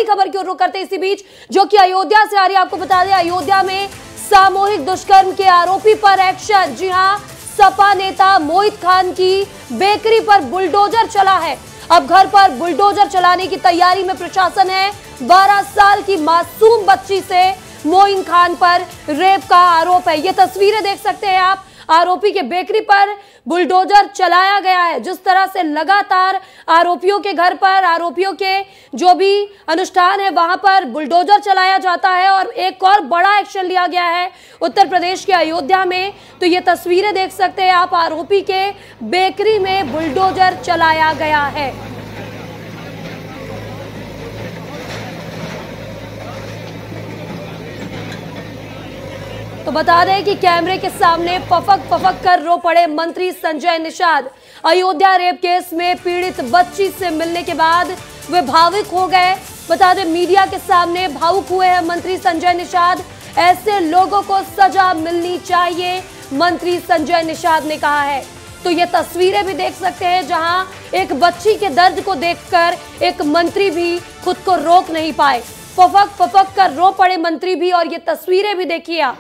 खबर की ओर रुख करते इसी बीच जो कि अयोध्या से आ रही है। आपको बता दें अयोध्या में सामूहिक दुष्कर्म के आरोपी पर एक्शन। जी हां, सपा नेता मोहित खान की बेकरी पर बुलडोजर चला है। अब घर पर बुलडोजर चलाने की तैयारी में प्रशासन है। 12 साल की मासूम बच्ची से मोइन खान पर रेप का आरोप है। ये तस्वीरें देख सकते हैं आप, आरोपी के बेकरी पर बुलडोजर चलाया गया है। जिस तरह से लगातार आरोपियों के घर पर, आरोपियों के जो भी अनुष्ठान है वहां पर बुलडोजर चलाया जाता है और एक और बड़ा एक्शन लिया गया है उत्तर प्रदेश के अयोध्या में। तो ये तस्वीरें देख सकते हैं आप, आरोपी के बेकरी में बुलडोजर चलाया गया है। तो बता दें कि कैमरे के सामने फफक कर रो पड़े मंत्री संजय निषाद। अयोध्या रेप केस में पीड़ित बच्ची से मिलने के बाद वे भावुक हो गए। बता दें मीडिया के सामने भावुक हुए हैं मंत्री संजय निषाद। ऐसे लोगों को सजा मिलनी चाहिए, मंत्री संजय निषाद ने कहा है। तो ये तस्वीरें भी देख सकते हैं जहां एक बच्ची के दर्द को देखकर एक मंत्री भी खुद को रोक नहीं पाए। फफक कर रो पड़े मंत्री भी, और ये तस्वीरें भी देखिए आप।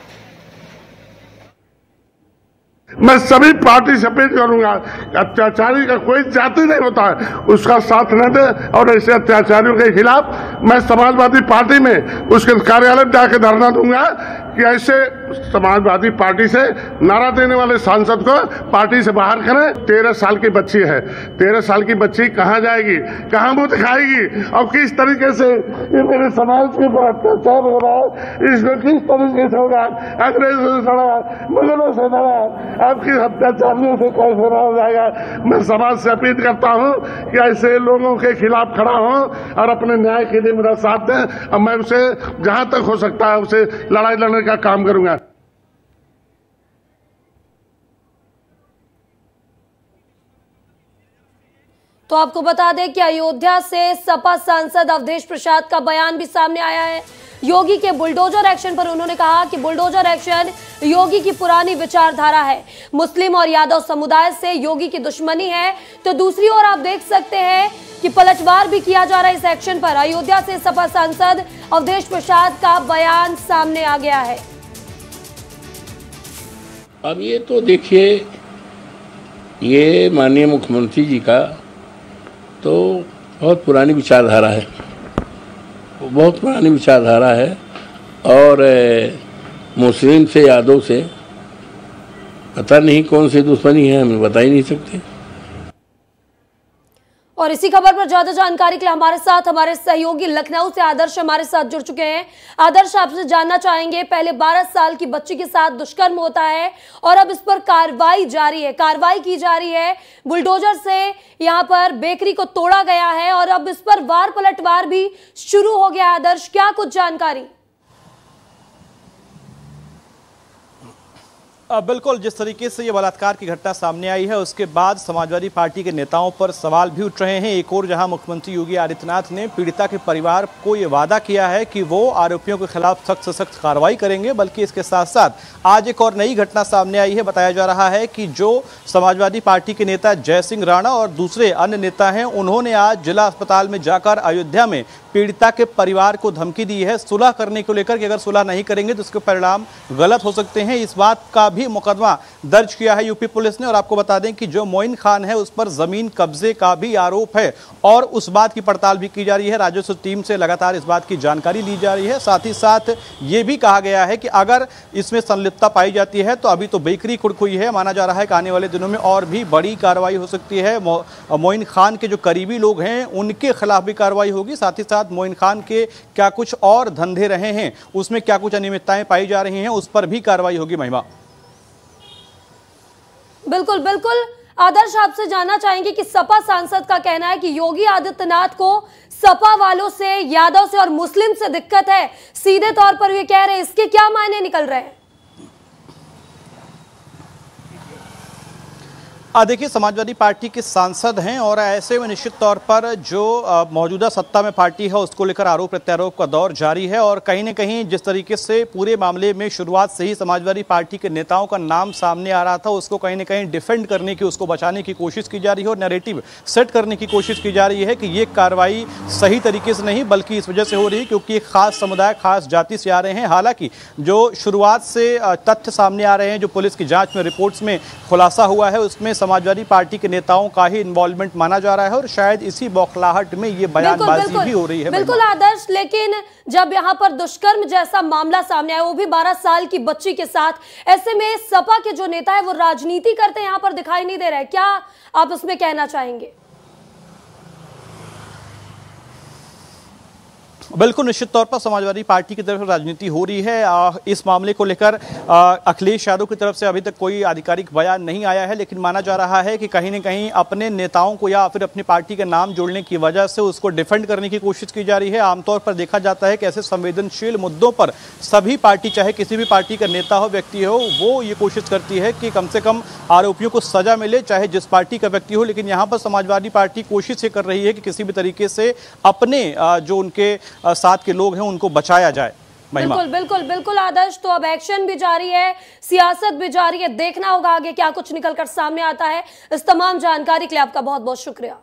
मैं सभी पार्टी से अपील करूंगा, अत्याचारी का कोई जाति नहीं होता है, उसका साथ न दे। और ऐसे अत्याचारियों के खिलाफ मैं समाजवादी पार्टी में उसके कार्यालय में जाकर धरना दूंगा कि ऐसे समाजवादी पार्टी से नारा देने वाले सांसद को पार्टी से बाहर करें। 13 साल की बच्ची है, 13 साल की बच्ची कहाँ जाएगी, कहाँ मुंह दिखाएगी, और किस तरीके से ये मेरे समाज के ऊपर अत्याचार हो रहा है, इसको किस तरीके से होगा। अंग्रेजों से लड़ा, मुगलों से लड़ा, आपकी अत्याचारियों से कैसे रहा जाएगा। मैं समाज से अपील करता हूं कि ऐसे लोगों के खिलाफ खड़ा हूं और अपने न्याय के लिए मेरा साथ दें। और मैं उसे जहां तक हो सकता है उसे लड़ाई लड़ने का काम करूंगा। तो आपको बता दें कि अयोध्या से सपा सांसद अवधेश प्रसाद का बयान भी सामने आया है। योगी के बुलडोजर एक्शन पर उन्होंने कहा कि बुलडोजर एक्शन योगी की पुरानी विचारधारा है, मुस्लिम और यादव समुदाय से योगी की दुश्मनी है। तो दूसरी ओर आप देख सकते हैं कि पलटवार भी किया जा रहा है इस एक्शन पर। अयोध्या से सपा सांसद अवधेश प्रसाद का बयान सामने आ गया है। अब ये तो देखिए, ये माननीय मुख्यमंत्री जी का तो बहुत पुरानी विचारधारा है, बहुत पुरानी विचारधारा है। और मुस्लिम से, यादव से पता नहीं कौन सी दुश्मनी है, हमें बता ही नहीं सकते। और इसी खबर पर ज्यादा जानकारी के लिए हमारे साथ हमारे सहयोगी लखनऊ से आदर्श हमारे साथ जुड़ चुके हैं। आदर्श, आपसे जानना चाहेंगे, पहले 12 साल की बच्ची के साथ दुष्कर्म होता है और अब इस पर कार्रवाई जारी है, कार्रवाई की जा रही है। बुलडोजर से यहां पर बेकरी को तोड़ा गया है और अब इस पर वार पलटवार भी शुरू हो गया। आदर्श, क्या कुछ जानकारी? बिल्कुल, जिस तरीके से ये बलात्कार की घटना सामने आई है उसके बाद समाजवादी पार्टी के नेताओं पर सवाल भी उठ रहे हैं। एक और जहां मुख्यमंत्री योगी आदित्यनाथ ने पीड़िता के परिवार को ये वादा किया है कि वो आरोपियों के खिलाफ सख्त से सख्त कार्रवाई करेंगे, बल्कि इसके साथ साथ आज एक और नई घटना सामने आई है। बताया जा रहा है कि जो समाजवादी पार्टी के नेता जय सिंह राणा और दूसरे अन्य नेता हैं, उन्होंने आज जिला अस्पताल में जाकर अयोध्या में पीड़िता के परिवार को धमकी दी है सुलह करने को लेकर कि अगर सुलह नहीं करेंगे तो उसके परिणाम गलत हो सकते हैं। इस बात का भी मुकदमा दर्ज किया है यूपी पुलिस ने। और आपको बता दें कि जो मोइन खान है उस पर जमीन कब्जे का भी आरोप है और उस बात की पड़ताल भी की जा रही है। राजस्व टीम से लगातार इस बात की जानकारी ली जा रही है। साथ ही साथ ये भी कहा गया है कि अगर इसमें संलिप्तता पाई जाती है तो अभी तो बेकरी खुड़ हुई है, माना जा रहा है कि आने वाले दिनों में और भी बड़ी कार्रवाई हो सकती है। मोइन खान के जो करीबी लोग हैं उनके खिलाफ भी कार्रवाई होगी। साथ ही साथ मोइन खान के क्या कुछ और धंधे रहे हैं, उसमें क्या कुछ अनियमितताएं पाई जा रही हैं, उस पर भी कार्रवाई होगी। महिमा, बिल्कुल बिल्कुल। आदर्श, आपसे जानना चाहेंगे कि सपा सांसद का कहना है कि योगी आदित्यनाथ को सपा वालों से, यादव से और मुस्लिम से दिक्कत है, सीधे तौर पर ये कह रहे हैं, इसके क्या मायने निकल रहे हैं? देखिए, समाजवादी पार्टी के सांसद हैं और ऐसे में निश्चित तौर पर जो मौजूदा सत्ता में पार्टी है उसको लेकर आरोप प्रत्यारोप का दौर जारी है और कहीं न कहीं जिस तरीके से पूरे मामले में शुरुआत से ही समाजवादी पार्टी के नेताओं का नाम सामने आ रहा था, उसको कहीं न कहीं डिफेंड करने की, उसको बचाने की कोशिश की जा रही है और नैरेटिव सेट करने की कोशिश की जा रही है कि ये कार्रवाई सही तरीके से नहीं बल्कि इस वजह से हो रही है क्योंकि एक खास समुदाय, खास जाति से आ रहे हैं। हालांकि जो शुरुआत से तथ्य सामने आ रहे हैं, जो पुलिस की जाँच में, रिपोर्ट्स में खुलासा हुआ है, उसमें समाजवादी पार्टी के नेताओं का ही इन्वॉल्वमेंट माना जा रहा है और शायद इसी बौखलाहट में ये बयानबाजी भी हो रही है। बिल्कुल आदर्श, लेकिन जब यहाँ पर दुष्कर्म जैसा मामला सामने आया, वो भी 12 साल की बच्ची के साथ, ऐसे में सपा के जो नेता है वो राजनीति करते यहाँ पर दिखाई नहीं दे रहा है, क्या आप उसमें कहना चाहेंगे? बिल्कुल, निश्चित तौर पर समाजवादी पार्टी की तरफ राजनीति हो रही है। इस मामले को लेकर अखिलेश यादव की तरफ से अभी तक कोई आधिकारिक बयान नहीं आया है, लेकिन माना जा रहा है कि कहीं न कहीं अपने नेताओं को या फिर अपनी पार्टी का नाम जोड़ने की वजह से उसको डिफेंड करने की कोशिश की जा रही है। आमतौर पर देखा जाता है कि ऐसे संवेदनशील मुद्दों पर सभी पार्टी, चाहे किसी भी पार्टी का नेता हो, व्यक्ति हो, वो ये कोशिश करती है कि कम से कम आरोपियों को सजा मिले, चाहे जिस पार्टी का व्यक्ति हो। लेकिन यहाँ पर समाजवादी पार्टी कोशिश ये कर रही है कि किसी भी तरीके से अपने जो उनके साथ के लोग हैं उनको बचाया जाए। बिल्कुल बिल्कुल बिल्कुल आदर्श, तो अब एक्शन भी जारी है, सियासत भी जारी है, देखना होगा आगे क्या कुछ निकलकर सामने आता है। इस तमाम जानकारी के लिए आपका बहुत बहुत शुक्रिया।